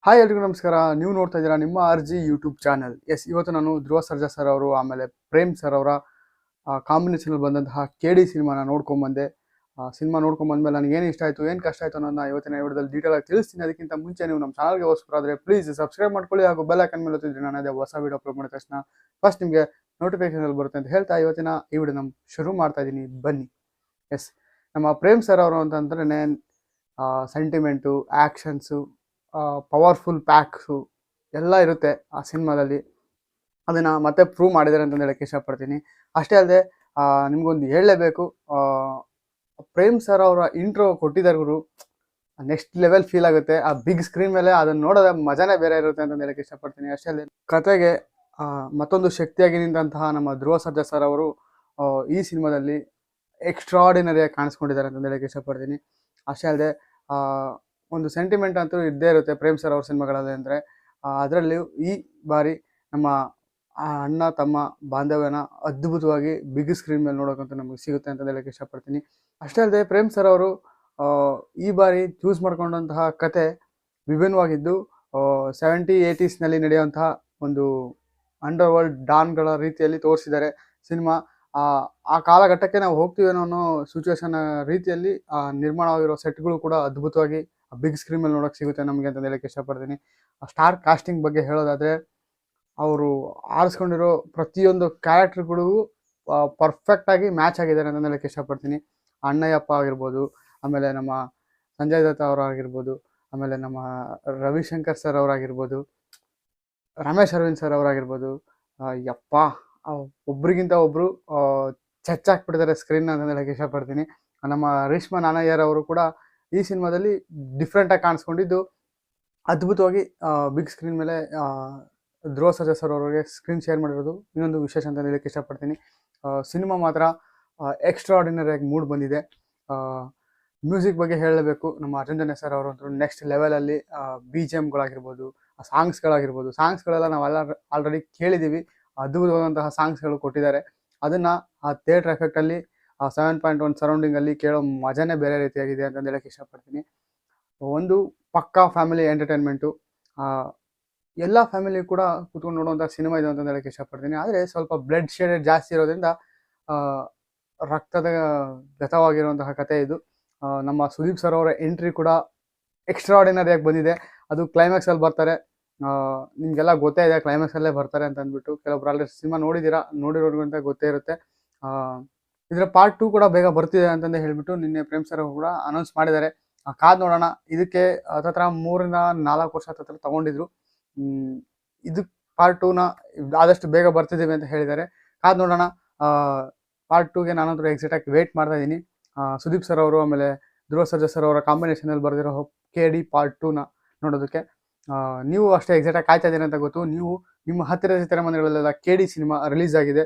Hi ಎಲ್ರಿಗೂ ನಮಸ್ಕಾರ. ನೀವು ನೋಡ್ತಾ ಇದ್ದೀರಾ ನಿಮ್ಮ RG ಯೂಟ್ಯೂಬ್ ಚಾನಲ್. ಇವತ್ತು ನಾನು ಧ್ರುವ ಸರ್ಜಾ ಸರ್ ಅವರು ಆಮೇಲೆ ಪ್ರೇಮ್ ಸರ್ ಅವರ ಕಾಂಬಿನೇಷನಲ್ಲಿ ಬಂದಂತಹ KD ಸಿನಿಮಾನ ನೋಡ್ಕೊಂಬಂದೆ. ಸಿನಿಮಾ ನೋಡ್ಕೊಂಬಂದ್ಮೇಲೆ ನನಗೆ ಏನು ಇಷ್ಟ ಆಯಿತು, ಏನು ಕಷ್ಟ ಆಯಿತು ಅನ್ನೋದನ್ನ ಇವತ್ತಿನ ವಿಡಿಯೋದಲ್ಲಿ ಡೀಟೇಲ್ ಆಗಿ ತಿಳಿಸ್ತೀನಿ. ಅದಕ್ಕಿಂತ ಮುಂಚೆ ನೀವು ನಮ್ಮ ಚಾನಲ್ಗೆ ಹೊಸಬರಾದರೆ ಪ್ಲೀಸ್ ಸಬ್ಸ್ಕ್ರೈಬ್ ಮಾಡ್ಕೊಳ್ಳಿ ಹಾಗೂ ಬೆಲ್ ಐಕನ್ ಮೇಲೆ ಒತ್ತಿದ್ರೆ ನಾನು ಅದೇ ಹೊಸ ವಿಡಿಯೋ ಅಪ್ಲೋಡ್ ಮಾಡಿದ ತಕ್ಷಣ ಫಸ್ಟ್ ನಿಮಗೆ ನೋಟಿಫಿಕೇಶನ್ ಬರುತ್ತೆ ಅಂತ ಹೇಳ್ತಾ ಇವತ್ತಿನ ಈ ವಿಡಿಯೋ ನಮ್ಮ ಶುರು ಮಾಡ್ತಾ ಇದ್ದೀನಿ. ಬನ್ನಿ. ನಮ್ಮ ಪ್ರೇಮ್ ಸರ್ ಅವರು ಅಂತಂದ್ರೆ ಸೆಂಟಿಮೆಂಟು, ಆ್ಯಕ್ಷನ್ಸು, ಪವರ್ಫುಲ್ ಪ್ಯಾಕ್ಸು ಎಲ್ಲ ಇರುತ್ತೆ ಆ ಸಿನಿಮಾದಲ್ಲಿ. ಅದನ್ನು ಮತ್ತೆ ಪ್ರೂವ್ ಮಾಡಿದ್ದಾರೆ ಅಂತ ಹೇಳಕ್ಕೆ ಇಷ್ಟಪಡ್ತೀನಿ. ಅಷ್ಟೇ ಅಲ್ಲದೆ ನಿಮ್ಗೊಂದು ಹೇಳಲೇಬೇಕು, ಪ್ರೇಮ್ ಸರ್ ಅವರ ಇಂಟ್ರೋ ಕೊಟ್ಟಿದ್ದಾರೆ ಗುರು, ನೆಕ್ಸ್ಟ್ ಲೆವೆಲ್ ಫೀಲ್ ಆಗುತ್ತೆ. ಆ ಬಿಗ್ ಸ್ಕ್ರೀನ್ ಮೇಲೆ ಅದನ್ನು ನೋಡೋದ ಮಜಾನೇ ಬೇರೆ ಇರುತ್ತೆ ಅಂತ ಹೇಳಕ್ಕೆ ಇಷ್ಟಪಡ್ತೀನಿ. ಅಷ್ಟೇ ಅಲ್ಲದೆ ಕತೆಗೆ ಮತ್ತೊಂದು ಶಕ್ತಿಯಾಗಿ ನಿಂತಹ ನಮ್ಮ ಧ್ರುವ ಸರ್ಜಾ ಸರ್ ಅವರು ಈ ಸಿನಿಮಾದಲ್ಲಿ ಎಕ್ಸ್ಟ್ರಾರ್ಡಿನರಿಯಾಗಿ ಕಾಣಿಸ್ಕೊಂಡಿದ್ದಾರೆ ಅಂತ ಹೇಳಕ್ಕೆ ಇಷ್ಟಪಡ್ತೀನಿ. ಅಷ್ಟೇ ಅಲ್ಲದೆ ಒಂದು ಸೆಂಟಿಮೆಂಟ್ ಅಂತೂ ಇದ್ದೇ ಇರುತ್ತೆ ಪ್ರೇಮ್ ಸರ್ ಅವ್ರ ಸಿನಿಮಾಗಳಲ್ಲಿ. ಅಂದರೆ ಅದರಲ್ಲಿಯೂ ಈ ಬಾರಿ ನಮ್ಮ ಅಣ್ಣ ತಮ್ಮ ಬಾಂಧವ್ಯನ ಅದ್ಭುತವಾಗಿ ಬಿಗ್ ಸ್ಕ್ರೀನ್ ಮೇಲೆ ನೋಡೋಕ್ಕಂತೂ ನಮಗೆ ಸಿಗುತ್ತೆ ಅಂತ ಹೇಳಕ್ಕೆ ಇಷ್ಟಪಡ್ತೀನಿ. ಅಷ್ಟೇ ಅಲ್ಲದೆ ಪ್ರೇಮ್ ಸರ್ ಅವರು ಈ ಬಾರಿ ಚೂಸ್ ಮಾಡ್ಕೊಂಡಂತಹ ಕತೆ ವಿಭಿನ್ನವಾಗಿದ್ದು 70s 80s ನಡೆಯುವಂತಹ ಒಂದು ಅಂಡರ್ ವರ್ಲ್ಡ್ ಡಾನ್ಗಳ ರೀತಿಯಲ್ಲಿ ತೋರಿಸಿದ್ದಾರೆ ಸಿನಿಮಾ. ಆ ಕಾಲಘಟ್ಟಕ್ಕೆ ನಾವು ಹೋಗ್ತೀವೇನೋ ಅನ್ನೋ ಸಿಚುವೇಶನ್ ರೀತಿಯಲ್ಲಿ ನಿರ್ಮಾಣವಾಗಿರೋ ಸೆಟ್ಗಳು ಕೂಡ ಅದ್ಭುತವಾಗಿ ಬಿಗ್ ಸ್ಕ್ರೀನ್ ಮೇಲೆ ನೋಡೋಕೆ ಸಿಗುತ್ತೆ ನಮಗೆ ಅಂತ ಹೇಳಕ್ಕೆ ಇಷ್ಟಪಡ್ತೀನಿ. ಸ್ಟಾರ್ ಕಾಸ್ಟಿಂಗ್ ಬಗ್ಗೆ ಹೇಳೋದಾದರೆ ಅವರು ಆರಿಸ್ಕೊಂಡಿರೋ ಪ್ರತಿಯೊಂದು ಕ್ಯಾರೆಕ್ಟರ್ಗಳಿಗೂ ಪರ್ಫೆಕ್ಟಾಗಿ ಮ್ಯಾಚ್ ಆಗಿದ್ದಾರೆ ಅಂತ ಹೇಳಕ್ಕೆ ಇಷ್ಟಪಡ್ತೀನಿ. ಅಣ್ಣಯ್ಯಪ್ಪ ಆಗಿರ್ಬೋದು, ಆಮೇಲೆ ನಮ್ಮ ಸಂಜಯ್ ದತ್ತ ಅವರಾಗಿರ್ಬೋದು, ಆಮೇಲೆ ನಮ್ಮ ರವಿಶಂಕರ್ ಸರ್ ಅವರಾಗಿರ್ಬೋದು, ರಮೇಶ್ ಅರವಿಂದ್ ಸರ್ ಅವರಾಗಿರ್ಬೋದು, ಯಪ್ಪ ಒಬ್ರಿಗಿಂತ ಒಬ್ಬರು ಚಚ್ಚಾಕ್ಬಿಟ್ಟಿದ್ದಾರೆ ಸ್ಕ್ರೀನ್ ಅಂತ ಹೇಳಕ್ಕೆ ಇಷ್ಟಪಡ್ತೀನಿ. ನಮ್ಮ ರೇಷ್ಮಾ ನಾನಯ್ಯರ್ ಅವರು ಕೂಡ ಈ ಸಿನಿಮಾದಲ್ಲಿ ಡಿಫ್ರೆಂಟಾಗಿ ಕಾಣಿಸ್ಕೊಂಡಿದ್ದು ಅದ್ಭುತವಾಗಿ ಬಿಗ್ ಸ್ಕ್ರೀನ್ ಮೇಲೆ ಧ್ರುವ ಸರ್ಜಾ ಸರ್ ಅವರಿಗೆ ಸ್ಕ್ರೀನ್ ಶೇರ್ ಮಾಡಿರೋದು ಇನ್ನೊಂದು ವಿಶೇಷ ಅಂತ ಹೇಳಕ್ಕೆ ಇಷ್ಟಪಡ್ತೀನಿ. ಸಿನಿಮಾ ಮಾತ್ರ ಎಕ್ಸ್ಟ್ರಾರ್ಡಿನರಿಯಾಗಿ ಮೂಡ್ ಬಂದಿದೆ. ಮ್ಯೂಸಿಕ್ ಬಗ್ಗೆ ಹೇಳಲೇಬೇಕು, ನಮ್ಮ ಅರ್ಜುನ್ ಸರ್ ಅವರು ಅಂತೂ ನೆಕ್ಸ್ಟ್ ಲೆವೆಲಲ್ಲಿ BGMಗಳಾಗಿರ್ಬೋದು, ಸಾಂಗ್ಸ್ಗಳೆಲ್ಲ ನಾವೆಲ್ಲ ಆಲ್ರೆಡಿ ಕೇಳಿದ್ದೀವಿ. ಅದ್ಭುತವಾದಂತಹ ಸಾಂಗ್ಸ್ಗಳು ಕೊಟ್ಟಿದ್ದಾರೆ. ಅದನ್ನು ಆ ಥಿಯೇಟ್ರ್ ಎಫೆಕ್ಟಲ್ಲಿ 7.1 ಸರೌಂಡಿಂಗಲ್ಲಿ ಕೇಳೋ ಮಜಾನೇ ಬೇರೆ ರೀತಿಯಾಗಿದೆ ಅಂತ ಹೇಳಕ್ಕೆ ಇಷ್ಟಪಡ್ತೀನಿ. ಒಂದು ಪಕ್ಕಾ ಫ್ಯಾಮಿಲಿ ಎಂಟರ್ಟೈನ್ಮೆಂಟು, ಎಲ್ಲ ಫ್ಯಾಮಿಲಿ ಕೂಡ ಕೂತ್ಕೊಂಡು ನೋಡುವಂಥ ಸಿನಿಮಾ ಇದೆ ಅಂತ ಹೇಳಕ್ಕೆ ಇಷ್ಟಪಡ್ತೀನಿ. ಆದರೆ ಸ್ವಲ್ಪ ಬ್ಲಡ್ ಶೇಡೆಡ್ ಜಾಸ್ತಿ ಇರೋದ್ರಿಂದ ರಕ್ತದ ಗತವಾಗಿರುವಂತಹ ಕತೆ ಇದು. ನಮ್ಮ ಸುದೀಪ್ ಸರ್ ಅವರ ಎಂಟ್ರಿ ಕೂಡ ಎಕ್ಸ್ಟ್ರಾರ್ಡಿನರಿಯಾಗಿ ಬಂದಿದೆ. ಅದು ಕ್ಲೈಮ್ಯಾಕ್ಸಲ್ಲಿ ಬರ್ತಾರೆ. ನಿಮಗೆಲ್ಲ ಗೊತ್ತೇ ಇದೆ ಕ್ಲೈಮ್ಯಾಕ್ಸಲ್ಲೇ ಬರ್ತಾರೆ ಅಂತ ಅಂದ್ಬಿಟ್ಟು. ಕೆಲವೊಬ್ರು ಆಲ್ರೆಡಿ ಸಿನಿಮಾ ನೋಡಿರೋರ್ಗಂತ ಗೊತ್ತೇ ಇರುತ್ತೆ. ಇದರ ಪಾರ್ಟ್ 2 ಕೂಡ ಬೇಗ ಬರ್ತಿದೆ ಅಂತಂದೇ ಹೇಳ್ಬಿಟ್ಟು ನಿನ್ನೆ ಪ್ರೇಮ್ ಸರ್ ಕೂಡ ಅನೌನ್ಸ್ ಮಾಡಿದ್ದಾರೆ. ಕಾದ್ ನೋಡೋಣ. ಇದಕ್ಕೆ ಹತ್ತತ್ರ 3 ರಿಂದ 4 ವರ್ಷ ಹತ್ತತ್ರ ತಗೊಂಡಿದ್ರು. ಇದು ಪಾರ್ಟ್ 2ನ ಆದಷ್ಟು ಬೇಗ ಬರ್ತಿದ್ದೀವಿ ಅಂತ ಹೇಳಿದ್ದಾರೆ. ಕಾದ್ ನೋಡೋಣ. ಪಾರ್ಟ್ 2ಗೆ ನಾನಂತೂ ಎಕ್ಸಾಕ್ಟಾಗಿ ವೇಟ್ ಮಾಡ್ತಾ ಇದ್ದೀನಿ. ಸುದೀಪ್ ಸರ್ ಅವರು ಆಮೇಲೆ ಧ್ರುವ ಸರ್ಜಾ ಸರ್ ಅವರ ಕಾಂಬಿನೇಷನಲ್ಲಿ ಬರೆದಿರೋ KD ಪಾರ್ಟ್ 2ನ ನೋಡೋದಕ್ಕೆ ನೀವು ಅಷ್ಟೇ ಎಕ್ಸಾಕ್ಟಾಗಿ ಕಾಯ್ತಾ ಇದ್ದೀರಿ ಅಂತ ಗೊತ್ತು. ನೀವು ನಿಮ್ಮ ಹತ್ತಿರದ ಚಿತ್ರಮಂದಿರಗಳೆಲ್ಲ KD ಸಿನಿಮಾ ರಿಲೀಸ್ ಆಗಿದೆ.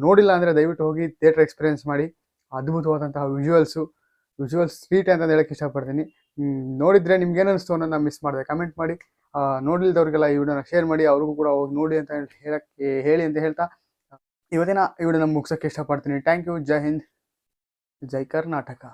ನೋಡಿಲ್ಲ ಅಂದರೆ ದಯವಿಟ್ಟು ಹೋಗಿ ಥಿಯೇಟರ್ ಎಕ್ಸ್ಪೀರಿಯನ್ಸ್ ಮಾಡಿ. ಅದ್ಭುತವಾದಂತಹ ವಿಜುವಲ್ಸ್ ಸ್ವೀಟ್ ಅಂತ ಹೇಳಕ್ಕೆ ಇಷ್ಟಪಡ್ತೀನಿ. ನೋಡಿದರೆ ನಿಮ್ಗೆ ಏನು ಅನಿಸ್ತು ಅನ್ನೋದನ್ನ ಮಿಸ್ ಮಾಡಿದೆ ಕಮೆಂಟ್ ಮಾಡಿ. ನೋಡಿಲ್ದವ್ರಿಗೆಲ್ಲ ಈ ವಿಡಿಯೋನ ಶೇರ್ ಮಾಡಿ, ಅವ್ರಿಗೂ ಕೂಡ ಹೋಗಿ ನೋಡಿ ಅಂತ ಹೇಳಿ ಅಂತ ಹೇಳ್ತಾ ಇವತ್ತಿನ ಈ ವಿಡಿಯೋನ ಮುಗಿಸೋಕ್ಕೆ ಇಷ್ಟಪಡ್ತೀನಿ. Thank you. ಜೈ ಹಿಂದ್, ಜೈ ಕರ್ನಾಟಕ.